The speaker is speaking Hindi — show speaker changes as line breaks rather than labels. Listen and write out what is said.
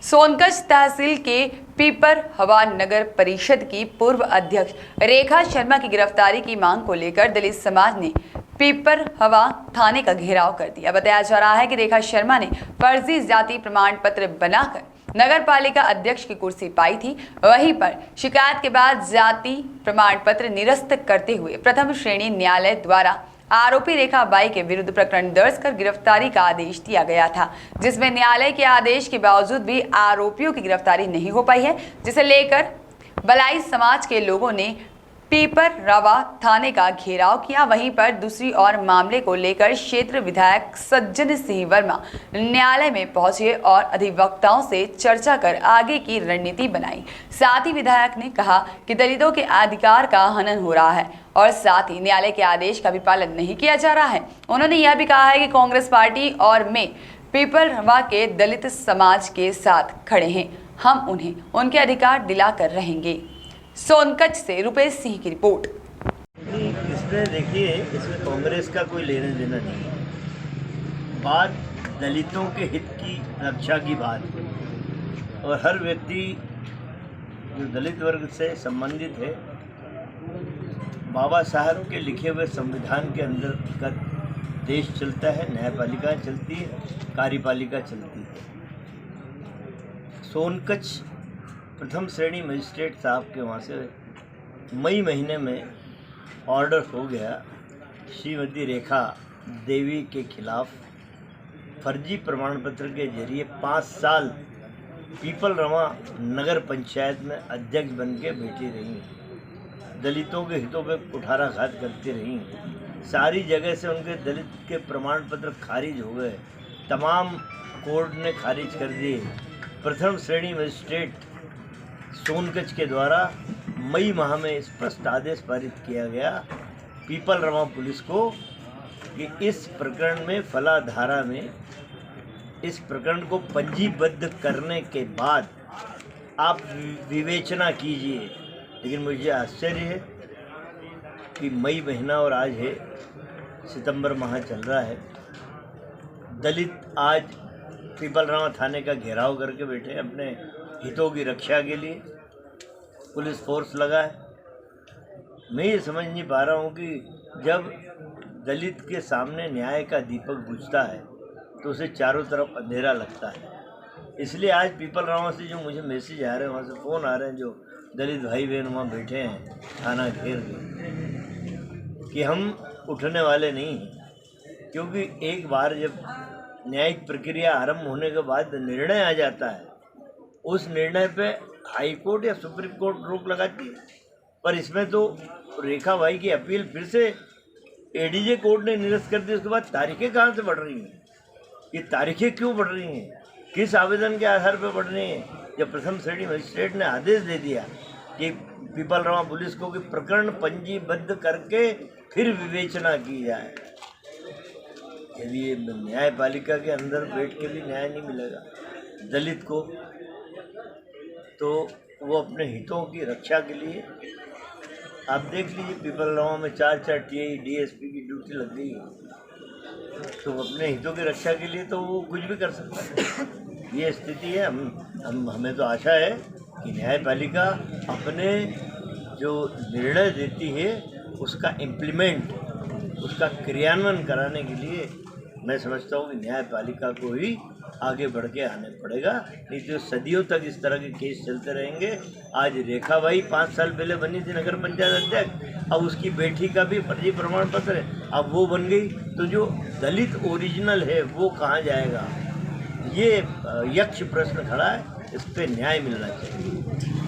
सोनकच्छ तहसील के पीपर हवा नगर परिषद की पूर्व अध्यक्ष रेखा शर्मा की गिरफ्तारी की मांग को लेकर दलित समाज ने पीपर हवा थाने का घेराव कर दिया। बताया जा रहा है कि रेखा शर्मा ने फर्जी जाति प्रमाण पत्र बनाकर नगर पालिका अध्यक्ष की कुर्सी पाई थी। वहीं पर शिकायत के बाद जाति प्रमाण पत्र निरस्त करते हुए प्रथम श्रेणी न्यायालय द्वारा आरोपी रेखा बाई के विरुद्ध प्रकरण दर्ज कर गिरफ्तारी का आदेश दिया गया था, जिसमें न्यायालय के आदेश के बावजूद भी आरोपियों की गिरफ्तारी नहीं हो पाई है, जिसे लेकर बलाई समाज के लोगों ने पीपर रवा थाने का घेराव किया। वहीं पर दूसरी ओर मामले को लेकर क्षेत्र विधायक सज्जन सिंह वर्मा न्यायालय में पहुंचे और अधिवक्ताओं से चर्चा कर आगे की रणनीति बनाई। साथ ही विधायक ने कहा कि दलितों के अधिकार का हनन हो रहा है और साथ ही न्यायालय के आदेश का भी पालन नहीं किया जा रहा है। उन्होंने यह भी कहा है कि कांग्रेस पार्टी और मैं पीपर रवा के दलित समाज के साथ खड़े हैं, हम उन्हें उनके अधिकार दिलाकर रहेंगे। सोनकच्छ से रुपेश सिंह की रिपोर्ट।
इसमें देखिए, इसमें कांग्रेस का कोई लेना देना नहीं है। बात दलितों के हित की रक्षा की बात है और हर व्यक्ति जो दलित वर्ग से संबंधित है, बाबा साहब के लिखे हुए संविधान के अंतर्गत देश चलता है, न्यायपालिका चलती है, कार्यपालिका चलती है। सोनकच्छ प्रथम श्रेणी मजिस्ट्रेट साहब के वहाँ से मई महीने में ऑर्डर हो गया श्रीमती रेखा देवी के खिलाफ फर्जी प्रमाण पत्र के जरिए 5 साल पीपल रवा नगर पंचायत में अध्यक्ष बन के बैठी रही, दलितों के हितों पे कुठाराघात करती रही। सारी जगह से उनके दलित के प्रमाण पत्र खारिज हो गए, तमाम कोर्ट ने खारिज कर दिए। प्रथम श्रेणी मजिस्ट्रेट सोनकच्छ के द्वारा मई माह में स्पष्ट आदेश पारित किया गया पीपल रवा पुलिस को कि इस प्रकरण में फला धारा में इस प्रकरण को पंजीबद्ध करने के बाद आप विवेचना कीजिए। लेकिन मुझे आश्चर्य है कि मई महीना और आज है सितंबर माह चल रहा है, दलित आज पीपल रवा थाने का घेराव करके बैठे हैं अपने हितों की रक्षा के लिए। पुलिस फोर्स लगा है। मैं ये समझ नहीं पा रहा हूँ कि जब दलित के सामने न्याय का दीपक बुझता है तो उसे चारों तरफ अंधेरा लगता है। इसलिए आज पीपल रवा से जो मुझे मैसेज आ रहे हैं, वहाँ से फ़ोन आ रहे हैं, जो दलित भाई बहन वहाँ बैठे हैं थाना घेर के, कि हम उठने वाले नहीं हैं। क्योंकि एक बार जब न्यायिक प्रक्रिया आरंभ होने के बाद निर्णय आ जाता है, उस निर्णय पे हाई कोर्ट या सुप्रीम कोर्ट रोक लगाती है। पर इसमें तो रेखा बाई की अपील फिर से एडीजे कोर्ट ने निरस्त कर दी। उसके बाद तारीखें कहाँ से बढ़ रही हैं? ये तारीखें क्यों बढ़ रही हैं? किस आवेदन के आधार पर बढ़ रही हैं? जब प्रथम श्रेणी मजिस्ट्रेट ने आदेश दे दिया कि पीपल रवा पुलिस को कि प्रकरण पंजीबद्ध करके फिर विवेचना की जाए। यदि ये न्यायपालिका के अंदर बैठ के भी न्याय नहीं मिलेगा दलित को, तो वो अपने हितों की रक्षा के लिए, आप देख लीजिए पीपल रवा में 4 टीआई डीएसपी की ड्यूटी लग गई है, तो अपने हितों की रक्षा के लिए तो वो कुछ भी कर सकता है। ये स्थिति है। हमें तो आशा है कि न्यायपालिका अपने जो निर्णय देती है उसका इम्प्लीमेंट, उसका क्रियान्वयन कराने के लिए मैं समझता हूँ कि न्यायपालिका को ही आगे बढ़ के आने पड़ेगा, नहीं तो सदियों तक इस तरह के केस चलते रहेंगे। आज रेखा बाई 5 साल पहले बनी थी नगर पंचायत अध्यक्ष, अब उसकी बेटी का भी फर्जी प्रमाण पत्र है, अब वो बन गई, तो जो दलित ओरिजिनल है वो कहाँ जाएगा? ये यक्ष प्रश्न खड़ा है, इस पर न्याय मिलना चाहिए।